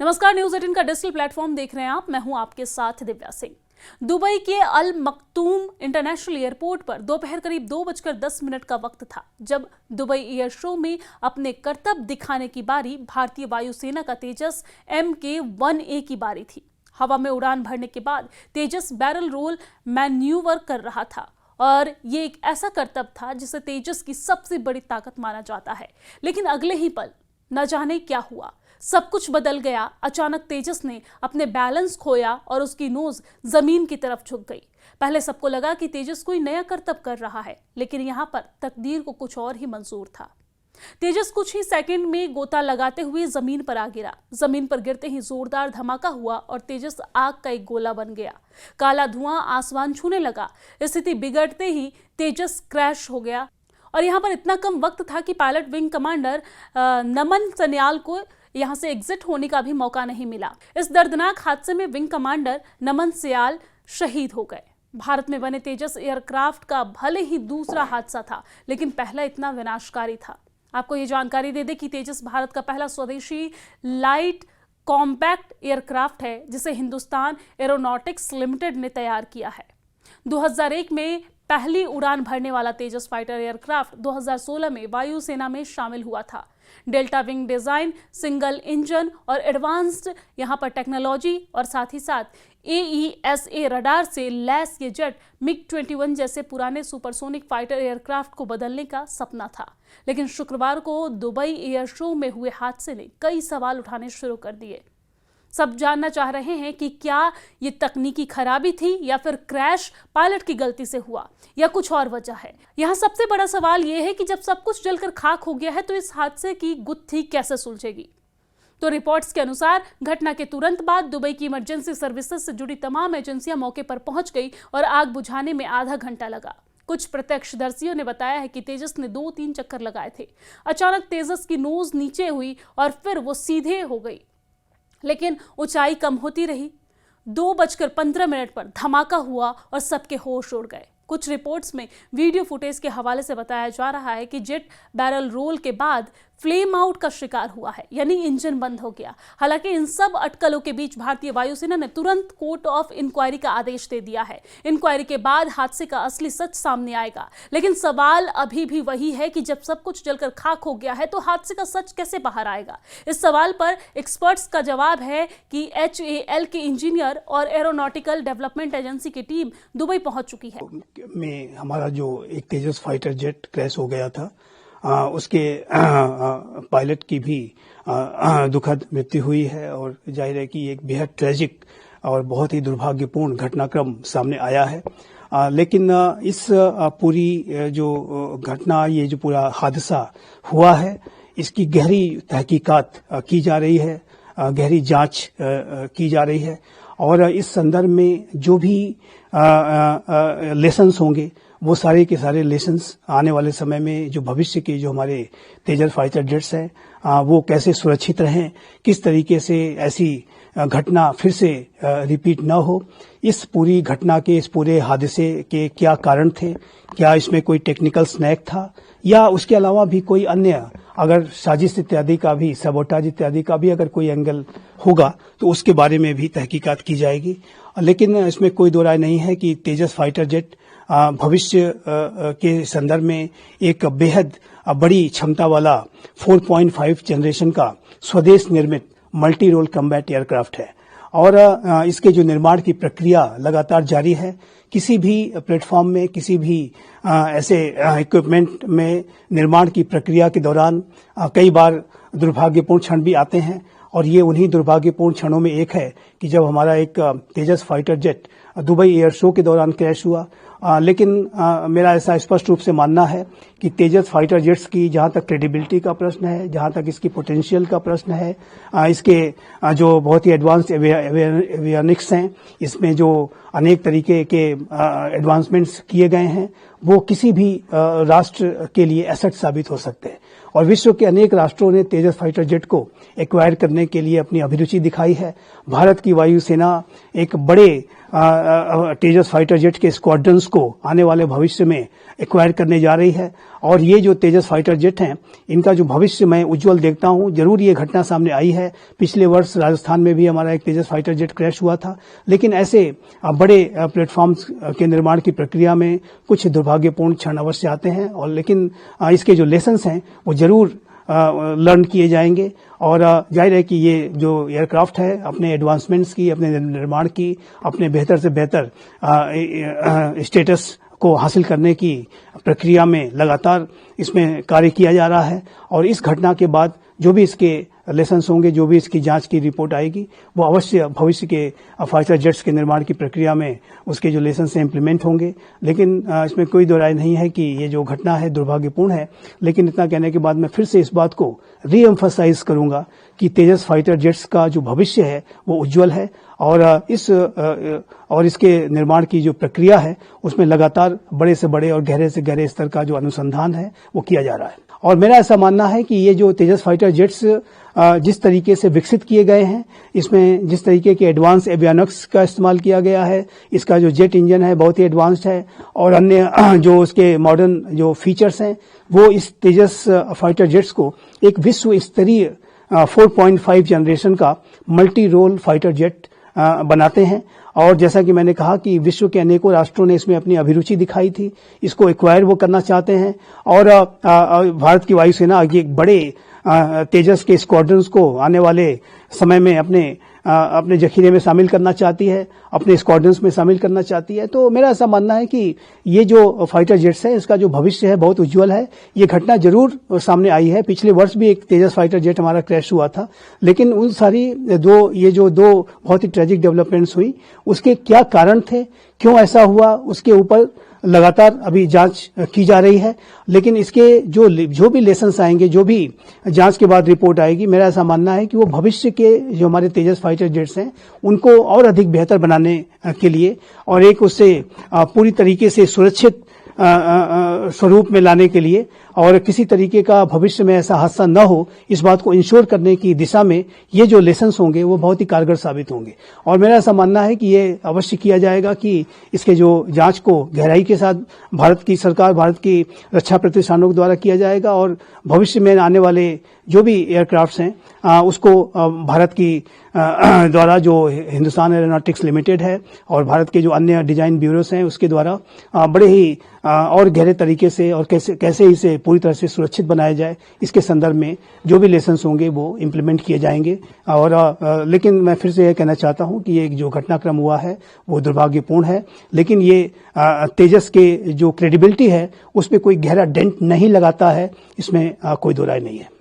नमस्कार, न्यूज 18 का digital platform देख रहे हैं आप। मैं हूं आपके साथ दिव्या सिंह। दुबई के अल मक्तूम इंटरनेशनल एयरपोर्ट पर दोपहर करीब 2:10 का वक्त था जब दुबई एयर शो में अपने करतब दिखाने की बारी भारतीय वायुसेना का तेजस MK-1A की बारी थी। हवा में उड़ान भरने के बाद तेजस बैरल रोल मैन्यूवर कर रहा था और ये एक ऐसा करतब था जिसे तेजस की सबसे बड़ी ताकत माना जाता है। लेकिन अगले ही पल न जाने क्या हुआ, सब कुछ बदल गया। अचानक तेजस ने अपने बैलेंस खोया और उसकी नोज जमीन की तरफ झुक गई। पहले सबको लगा कि तेजस कोई नया करतब कर रहा है, लेकिन यहां पर तकदीर को कुछ और ही मंजूर था। तेजस कुछ ही सेकंड में गोता लगाते हुए जमीन पर आ गिरा। जमीन पर गिरते ही जोरदार धमाका हुआ और तेजस आग का एक गोला बन गया। काला धुआं आसमान छूने लगा। स्थिति बिगड़ते ही तेजस क्रैश हो गया और यहाँ पर इतना कम वक्त था कि पायलट विंग कमांडर नमन सन्याल को यहां से एग्जिट होने का भी मौका नहीं मिला। इस दर्दनाक हादसे में विंग कमांडर नमन सन्याल शहीद हो गए। भारत में बने तेजस एयरक्राफ्ट का भले ही दूसरा हादसा था, लेकिन पहला इतना विनाशकारी था। आपको ये जानकारी दे दें कि तेजस भारत का पहला स्वदेशी लाइट कॉम्पैक्ट एयरक्राफ्ट है जिसे हिंदुस्तान एरोनॉटिक्स लिमिटेड ने तैयार किया है। 2001 में पहली उड़ान भरने वाला तेजस फाइटर एयरक्राफ्ट 2016 में वायुसेना में शामिल हुआ था। Delta wing design, single engine और एडवांस्ड यहां पर टेक्नोलॉजी और साथ ही साथ AESA रडार से लैस ये जेट MiG-21 जैसे पुराने सुपरसोनिक फाइटर एयरक्राफ्ट को बदलने का सपना था। लेकिन शुक्रवार को दुबई एयर शो में हुए हादसे ने कई सवाल उठाने शुरू कर दिए। सब जानना चाह रहे हैं कि क्या ये तकनीकी खराबी थी या फिर क्रैश पायलट की गलती से हुआ या कुछ और वजह है। यहाँ सबसे बड़ा सवाल ये है कि जब सब कुछ जलकर खाक हो गया है तो इस हादसे की गुत्थी कैसे सुलझेगी। तो रिपोर्ट्स के अनुसार घटना के तुरंत बाद दुबई की इमरजेंसी सर्विसेज से जुड़ी तमाम एजेंसियां मौके पर पहुंच गई और आग बुझाने में आधा घंटा लगा। कुछ प्रत्यक्षदर्शियों ने बताया है कि तेजस ने 2-3 चक्कर लगाए थे। अचानक तेजस की नोज नीचे हुई और फिर वो सीधे हो गई, लेकिन ऊंचाई कम होती रही। 2:15 पर धमाका हुआ और सबके होश उड़ गए। कुछ रिपोर्ट्स में वीडियो फुटेज के हवाले से बताया जा रहा है कि जेट बैरल रोल के बाद फ्लेम आउट का शिकार हुआ है, यानी इंजन बंद हो गया। हालांकि इन सब अटकलों के बीच भारतीय वायुसेना ने तुरंत कोर्ट ऑफ इंक्वायरी का आदेश दे दिया है। इंक्वायरी के बाद हादसे का असली सच सामने आएगा। लेकिन सवाल अभी भी वही है कि जब सब कुछ जलकर खाक हो गया है तो हादसे का सच कैसे बाहर आएगा। इस सवाल पर एक्सपर्ट्स का जवाब है कि HAL के इंजीनियर और एरोनॉटिकल डेवलपमेंट एजेंसी की टीम दुबई पहुंच चुकी है। में हमारा जो एक तेजस फाइटर जेट क्रैश हो गया था, उसके पायलट की भी दुखद मृत्यु हुई है और जाहिर है कि एक बेहद ट्रेजिक और बहुत ही दुर्भाग्यपूर्ण घटनाक्रम सामने आया है। लेकिन इस पूरी जो घटना, ये जो पूरा हादसा हुआ है, इसकी गहरी तहकीकात की जा रही है, गहरी जांच की जा रही है और इस संदर्भ में जो भी लेसन्स होंगे वो सारे के सारे लेसन्स आने वाले समय में जो भविष्य के जो हमारे तेजस फाइटर जेट्स हैं वो कैसे सुरक्षित रहें, किस तरीके से ऐसी घटना फिर से रिपीट न हो, इस पूरी घटना के, इस पूरे हादसे के क्या कारण थे, क्या इसमें कोई टेक्निकल स्नैक था या उसके अलावा भी कोई अन्य अगर साजिश इत्यादि का भी, सबोटाज इत्यादि का भी अगर कोई एंगल होगा तो उसके बारे में भी तहकीकात की जाएगी। लेकिन इसमें कोई दो राय नहीं है कि तेजस फाइटर जेट भविष्य के संदर्भ में एक बेहद बड़ी क्षमता वाला 4.5 जनरेशन का स्वदेश निर्मित मल्टी रोल कम्बैट एयरक्राफ्ट है और इसके जो निर्माण की प्रक्रिया लगातार जारी है। किसी भी प्लेटफॉर्म में, किसी भी ऐसे इक्विपमेंट में निर्माण की प्रक्रिया के दौरान कई बार दुर्भाग्यपूर्ण क्षण भी आते हैं और ये उन्हीं दुर्भाग्यपूर्ण क्षणों में एक है कि जब हमारा एक Tejas fighter jet Dubai air show के दौरान क्रैश हुआ। लेकिन मेरा ऐसा स्पष्ट रूप से मानना है कि तेजस फाइटर जेट्स की जहां तक क्रेडिबिलिटी का प्रश्न है, जहां तक इसकी पोटेंशियल का प्रश्न है, इसके जो बहुत ही एडवांस्ड एवियोनिक्स हैं, इसमें जो अनेक तरीके के एडवांसमेंट्स किए गए हैं, वो किसी भी राष्ट्र के लिए एसेट साबित हो सकते हैं और विश्व के अनेक राष्ट्रों ने तेजस फाइटर जेट को एक्वायर करने के लिए अपनी अभिरुचि दिखाई है। भारत की वायुसेना एक बड़े तेजस फाइटर जेट के स्क्वाड्रंस को आने वाले भविष्य में एक्वायर करने जा रही है। और ये जो तेजस फाइटर जेट हैं, इनका जो भविष्य मैं उज्जवल देखता हूं। जरूर ये घटना सामने आई है, पिछले वर्ष राजस्थान में भी हमारा एक तेजस फाइटर जेट क्रैश हुआ था, लेकिन ऐसे बड़े प्लेटफॉर्म्स के निर्माण की प्रक्रिया में कुछ दुर्भाग्यपूर्ण क्षण अवश्य आते हैं, और लेकिन इसके जो लेसन्स हैं वो जरूर लर्न किए जाएंगे। और जाहिर है कि ये जो एयरक्राफ्ट है अपने एडवांसमेंट्स की, अपने निर्माण की, अपने बेहतर से बेहतर स्टेटस को हासिल करने की प्रक्रिया में लगातार इसमें कार्य किया जा रहा है। और इस घटना के बाद जो भी इसके लेसन्स होंगे, जो भी इसकी जांच की रिपोर्ट आएगी, वो अवश्य भविष्य के फाइटर जेट्स के निर्माण की प्रक्रिया में उसके जो लेसन्स हैं इम्प्लीमेंट होंगे। लेकिन इसमें कोई दो राय नहीं है कि ये जो घटना है दुर्भाग्यपूर्ण है। लेकिन इतना कहने के बाद मैं फिर से इस बात को रीएम्फसाइज करूंगा कि तेजस फाइटर जेट्स का जो भविष्य है वो उज्जवल है, और इसके निर्माण की जो प्रक्रिया है उसमें लगातार बड़े से बड़े और गहरे से गहरे स्तर का जो अनुसंधान है वो किया जा रहा है। और मेरा ऐसा मानना है कि ये जो तेजस फाइटर जेट्स जिस तरीके से विकसित किए गए हैं, इसमें जिस तरीके के एडवांस एवियोनिक्स का इस्तेमाल किया गया है, इसका जो जेट इंजन है बहुत ही एडवांस्ड है, और अन्य जो उसके मॉडर्न जो फीचर्स हैं वो इस तेजस फाइटर जेट्स को एक विश्व स्तरीय 4.5 जनरेशन का मल्टी रोल फाइटर जेट बनाते हैं। और जैसा कि मैंने कहा कि विश्व के अनेकों राष्ट्रों ने इसमें अपनी अभिरुचि दिखाई थी, इसको एक्वायर वो करना चाहते हैं। और भारत की वायुसेना एक बड़े तेजस के स्क्वाड्रंस को आने वाले समय में अपने जखीरे में शामिल करना चाहती है, अपने स्क्वाड्रंस में शामिल करना चाहती है। तो मेरा ऐसा मानना है कि ये जो फाइटर जेट्स है इसका जो भविष्य है बहुत उज्जवल है। ये घटना जरूर सामने आई है, पिछले वर्ष भी एक तेजस फाइटर जेट हमारा क्रैश हुआ था, लेकिन उन सारी दो बहुत ही ट्रेजिक डेवलपमेंट्स हुई, उसके क्या कारण थे, क्यों ऐसा हुआ, उसके ऊपर लगातार अभी जांच की जा रही है। लेकिन इसके जो भी लेसन्स आएंगे, जो भी जांच के बाद रिपोर्ट आएगी, मेरा ऐसा मानना है कि वो भविष्य के जो हमारे तेजस फाइटर जेट्स हैं उनको और अधिक बेहतर बनाने के लिए और एक उससे पूरी तरीके से सुरक्षित स्वरूप में लाने के लिए, और किसी तरीके का भविष्य में ऐसा हादसा न हो, इस बात को इंश्योर करने की दिशा में ये जो लेसन्स होंगे वो बहुत ही कारगर साबित होंगे। और मेरा ऐसा मानना है कि ये अवश्य किया जाएगा कि इसके जो जांच को गहराई के साथ भारत की सरकार, भारत की रक्षा प्रतिष्ठानों के द्वारा किया जाएगा, और भविष्य में आने वाले जो भी एयरक्राफ्ट्स हैं उसको भारत की द्वारा जो हिंदुस्तान एरोनॉटिक्स लिमिटेड है और भारत के जो अन्य डिजाइन ब्यूरोस हैं उसके द्वारा बड़े ही और गहरे तरीके से और कैसे इसे पूरी तरह से सुरक्षित बनाया जाए, इसके संदर्भ में जो भी लेसन्स होंगे वो इम्प्लीमेंट किए जाएंगे। और लेकिन मैं फिर से यह कहना चाहता हूं कि ये जो घटनाक्रम हुआ है वो दुर्भाग्यपूर्ण है, लेकिन ये तेजस के जो क्रेडिबिलिटी है उस पर कोई गहरा डेंट नहीं लगाता है, इसमें कोई दो राय नहीं है।